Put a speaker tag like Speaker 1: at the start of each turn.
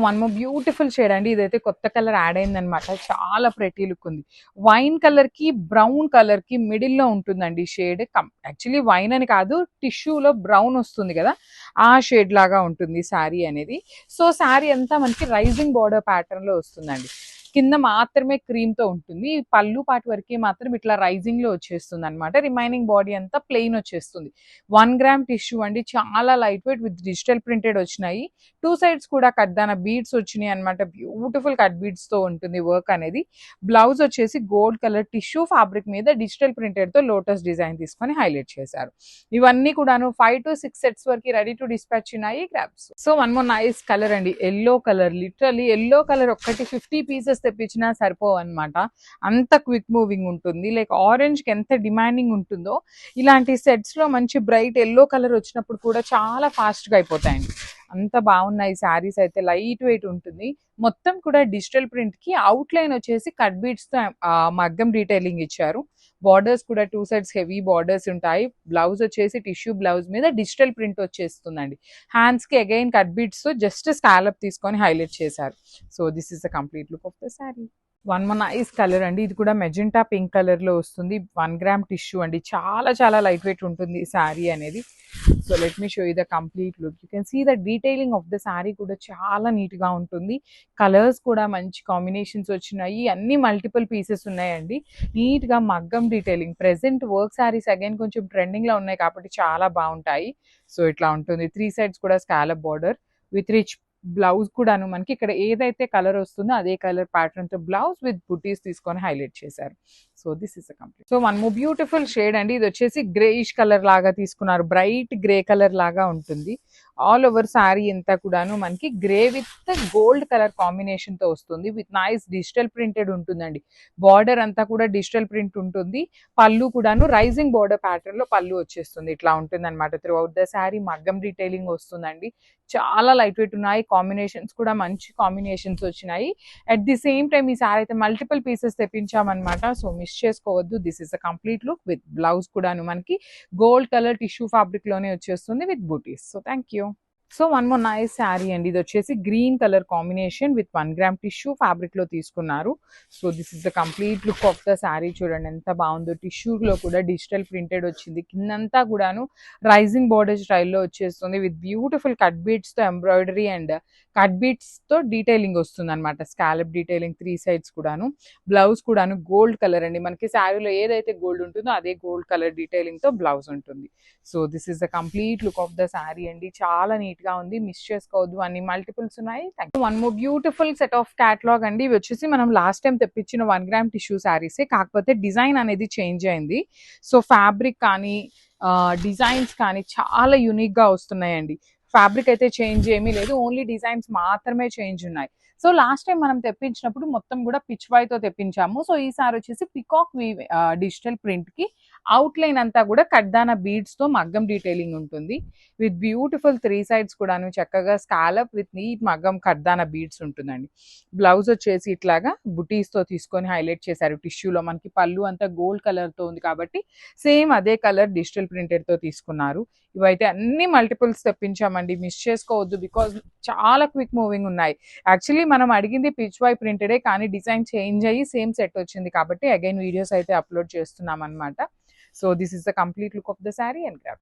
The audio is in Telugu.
Speaker 1: వన్ మోర్ బ్యూటిఫుల్ షేడ్ అండి. ఇదైతే కొత్త కలర్ యాడ్ అయిందనమాట. చాలా ప్రెటీ లుక్ ఉంది. వైన్ కలర్ కి బ్రౌన్ కలర్ కి మిడిల్ లో ఉంటుందండి షేడ్. యాక్చువల్లీ వైన్ అని కాదు, టిష్యూలో బ్రౌన్ వస్తుంది కదా, ఆ షేడ్ లాగా ఉంటుంది శారీ అనేది. సో శారీ అంతా మనకి రైజింగ్ బార్డర్ ప్యాటర్న్ లో వస్తుందండి. కింద మాత్రమే క్రీమ్ తో ఉంటుంది. పళ్ళు పాటు వరకు మాత్రం ఇట్లా రైజింగ్ లో వచ్చేస్తుంది అనమాట. రిమైనింగ్ బాడీ అంతా ప్లెయిన్ వచ్చేస్తుంది. 1 గ్రామ్ టిష్యూ అండి. చాలా light weight with digital printed వచ్చినాయి. 2 సైడ్స్ కూడా కడ్దాన బీడ్స్ వచ్చినాయి అనమాట. బ్యూటిఫుల్ కట్ బీడ్స్ తో ఉంటుంది వర్క్ అనేది. బ్లౌజ్ వచ్చేసి గోల్డ్ కలర్ టిష్యూ ఫ్యాబ్రిక్ మీద డిజిటల్ ప్రింటెడ్ తో లోటస్ డిజైన్ తీసుకొని హైలైట్ చేశారు. ఇవన్నీ కూడాను 5 to 6 సెట్స్ వరకు రెడీ టు డిస్పాచ్ ఉన్నాయి. Grabs. So one more nice colour అండి. Yellow colour. Literally yellow colour ఒక్కటి 50 పీసెస్ తెప్పించినా సరిపోవు అనమాట. అంత క్విక్ మూవింగ్ ఉంటుంది. లైక్ ఆరెంజ్ కి ఎంత డిమాండింగ్ ఉంటుందో, ఇలాంటి సెట్స్ లో మంచి బ్రైట్ ఎల్లో కలర్ వచ్చినప్పుడు కూడా చాలా ఫాస్ట్ గా అయిపోతాయండి. అంత బాగున్నాయి శారీస్ అయితే. లైట్ వెయిట్ ఉంటుంది. మొత్తం కూడా డిజిటల్ ప్రింట్ కి అవుట్ లైన్ వచ్చేసి కట్ బీడ్స్ తో మగ్గం డీటెయిలింగ్ ఇచ్చారు. బార్డర్స్ కూడా 2 సైడ్స్ హెవీ బార్డర్స్ ఉంటాయి. బ్లౌజ్ వచ్చేసి టిష్యూ బ్లౌజ్ మీద డిజిటల్ ప్రింట్ వచ్చేస్తుందండి. హ్యాండ్స్ కి అగైన్ కట్ బీడ్స్ తో జస్ట్ స్కాలప్ తీసుకొని హైలైట్ చేశారు. So this is the complete look of the sari. One more nice colour అండి. ఇది కూడా మెజెంటా పింక్ కలర్ లో వస్తుంది. 1 గ్రామ్ టిష్యూ అండి. చాలా చాలా లైట్ వెయిట్ ఉంటుంది ఈ శారీ అనేది. So let me show you the complete look. You can see the detailing of the sari కూడా చాలా నీట్ గా ఉంటుంది. కలర్స్ కూడా మంచి కాంబినేషన్స్ వచ్చినాయి. అన్ని మల్టిపుల్ పీసెస్ ఉన్నాయండి. నీట్ గా మగ్గం detailing. Present work saris again కొంచెం ట్రెండింగ్ లో ఉన్నాయి కాబట్టి చాలా బాగుంటాయి. సో ఇట్లా ఉంటుంది. 3 సైడ్స్ కూడా scallop border with rich blouse కూడాను మనకి ఇక్కడ ఏదైతే కలర్ వస్తుందో అదే కలర్ ప్యాటర్న్ తో బ్లౌజ్ విత్ బుటీస్ తీసుకొని హైలైట్ చేశారు. So this is complete. So one more beautiful shade అండి. ఇది వచ్చేసి గ్రేయిష్ కలర్ లాగా తీసుకున్నారు. బ్రైట్ గ్రే కలర్ లాగా ఉంటుంది. ఆల్ ఓవర్ శారీ అంతా కూడాను మనకి grey with gold colour combination తో వస్తుంది. విత్ నైస్ డిజిటల్ ప్రింటెడ్ ఉంటుందండి. బార్డర్ అంతా కూడా డిజిటల్ ప్రింట్ ఉంటుంది. పళ్ళు కూడాను రైజింగ్ బార్డర్ ప్యాటర్న్ లో పళ్ళు వచ్చేస్తుంది. ఇట్లా ఉంటుంది అనమాట. త్రూ అవుట్ ద శారీ మగ్గం డీటెయిలింగ్ వస్తుందండి. చాలా లైట్ వెయిట్ ఉన్నాయి. కాంబినేషన్స్ కూడా మంచి కాంబినేషన్స్ వచ్చినాయి. అట్ ది సేమ్ టైం ఈ సారీ అయితే మల్టిపుల్ పీసెస్ తెప్పించామన్నమాట. సో మిస్ చేసుకోవద్దు. This is a complete look with blouse కూడాను మనకి గోల్డ్ కలర్ టిష్యూ ఫ్యాబ్రిక్ లోనే వచ్చేస్తుంది విత్ బూటీస్. So thank you. So one more nice sari అండి. ఇది వచ్చేసి green colour combination with 1 gram tissue fabric లో తీసుకున్నారు. So this is the complete look of the sari. చూడండి ఎంత బాగుందో. టిష్యూలో కూడా డిజిటల్ ప్రింటెడ్ వచ్చింది. కిందంతా కూడాను రైజింగ్ బార్డర్ స్టైల్లో వచ్చేస్తుంది విత్ బ్యూటిఫుల్ కట్ బీట్స్ తో ఎంబ్రాయిడరీ అండ్ కట్ బీట్స్ తో డీటెయిలింగ్ వస్తుంది అనమాట. స్కాలప్ డీటెయిలింగ్ 3 సైడ్స్ కూడాను. బ్లౌజ్ కూడాను గోల్డ్ కలర్ అండి. మనకి శారీలో ఏదైతే గోల్డ్ ఉంటుందో అదే గోల్డ్ కలర్ డీటెయిలింగ్ తో బ్లౌజ్ ఉంటుంది. So this is the complete look of the sari అండి. చాలా నీట్ గా ఉంది. మిస్ చేసుకోవద్దు. అన్ని మల్టిపుల్స్ ఉన్నాయి. One more beautiful set of catalogue అండి. ఇవి వచ్చేసి మనం లాస్ట్ టైం తెప్పించిన 1 గ్రామ్ టిష్యూ శారీసే, కాకపోతే డిజైన్ అనేది చేంజ్ అయింది. సో ఫ్యాబ్రిక్ కానీ డిజైన్స్ కానీ చాలా యూనిక్ గా వస్తున్నాయండి. ఫ్యాబ్రిక్ అయితే చేంజ్ ఏమీ లేదు. ఓన్లీ డిజైన్స్ మాత్రమే చేంజ్ ఉన్నాయి. సో లాస్ట్ టైం మనం తెప్పించినప్పుడు మొత్తం కూడా పిచ్ వై తో తెప్పించాము. సో ఈసారి వచ్చేసి పికాక్ డిజిటల్ ప్రింట్ కి అవుట్ లైన్ అంతా కూడా కడ్దానా బీడ్స్ తో మగ్గం డీటెయిలింగ్ ఉంటుంది. విత్ బ్యూటిఫుల్ 3 సైడ్స్ కూడాను చక్కగా స్కాలప్ విత్ నీట్ మగ్గం కడ్దానా బీడ్స్ ఉంటుందండి. బ్లౌజ్ వచ్చేసి ఇట్లాగా బుటీస్ తో తీసుకొని హైలైట్ చేశారు. టిష్యూలో మనకి పళ్ళు అంతా గోల్డ్ కలర్ తో ఉంది కాబట్టి సేమ్ అదే కలర్ డిజిటల్ ప్రింటెడ్ తో తీసుకున్నారు. ఇవైతే అన్ని మల్టిపుల్స్ తెప్పించామండి. మిస్ చేసుకోవద్దు. బికాజ్ చాలా క్విక్ మూవింగ్ ఉన్నాయి. యాక్చువల్లీ మనం అడిగింది పిచ్ వై ప్రింటెడే, కానీ డిజైన్ చేంజ్ అయ్యి సేమ్ సెట్ వచ్చింది కాబట్టి అగైన్ వీడియోస్ అయితే అప్లోడ్ చేస్తున్నాం అనమాట. So this is the complete look of the sari and grab.